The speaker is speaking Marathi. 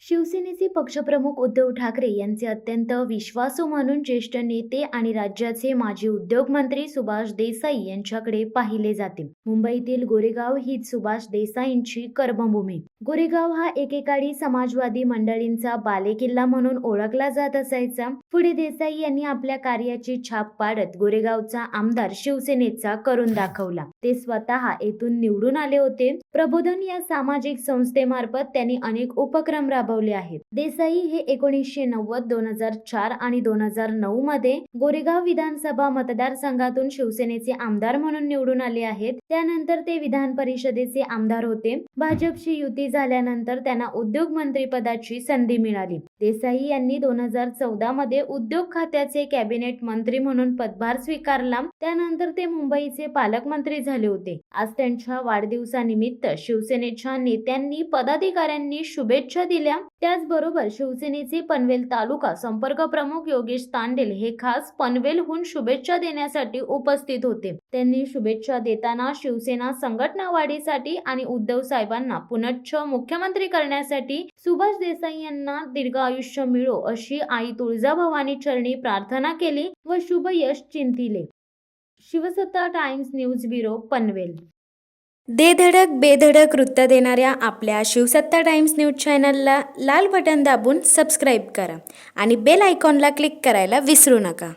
शिवसेनेचे पक्षप्रमुख उद्धव ठाकरे यांचे अत्यंत विश्वासू म्हणून ज्येष्ठ नेते आणि राज्याचे माजी उद्योगमंत्री सुभाष देसाई यांच्याकडे पाहिले जाते. मुंबईतील गोरेगाव हीच सुभाष देसाईंची कर्मभूमी. गोरेगाव हा एकेकाळी समाजवादी मंडळींचा बालेकिल्ला म्हणून ओळखला जात असायचा. पुढे देसाई यांनी आपल्या कार्याची छाप पाडत गोरेगावचा आमदार शिवसेनेचा करून दाखवला. ते स्वतः येथून निवडून आले होते. प्रबोधन या सामाजिक संस्थेमार्फत त्यांनी अनेक उपक्रम राबवले आहेत. देसाई हे 1990, 2004 आणि 2009 मध्ये गोरेगाव विधानसभा मतदारसंघातून शिवसेनेचे आमदार म्हणून निवडून आले आहेत. त्यानंतर ते विधान परिषदेचे आमदार होते. भाजपशी युती झाल्यानंतर त्यांना उद्योग मंत्री पदाची संधी मिळाली. देसाई यांनी 2014 मध्ये उद्योग खात्याचे कॅबिनेट मंत्री म्हणून पदभार स्वीकारला. त्यानंतर ते मुंबईचे पालकमंत्री झाले होते. आज त्यांच्या वाढदिवसानिमित्त शिवसेनेच्या नेत्यांनी पदाधिकाऱ्यांनी शुभेच्छा दिल्या. त्याचबरोबर शिवसेनेचे पनवेल तालुका संपर्क प्रमुख योगेश तांडेल हे खास पनवेलहून शुभेच्छा देण्यासाठी उपस्थित होते. त्यांनी शुभेच्छा देताना शिवसेना संघटना वाढीसाठी आणि उद्धव साहेबांना पुनश्च मुख्यमंत्री करण्यासाठी सुभाष देसाई यांना दीर्घ आयुष्य मिळो अशी आई तुळजाभवानी चरणी प्रार्थना केली व शुभ यश चिंतिले. शिवसत्ता टाइम्स न्यूज ब्युरो, पनवेल. दे धडक बेधडक वृत्त देणाऱ्या आपल्या शिवसत्ता टाइम्स न्यूज चॅनलला लाल बटन दाबून सबस्क्राईब करा आणि बेल आयकॉनला क्लिक करायला विसरू नका.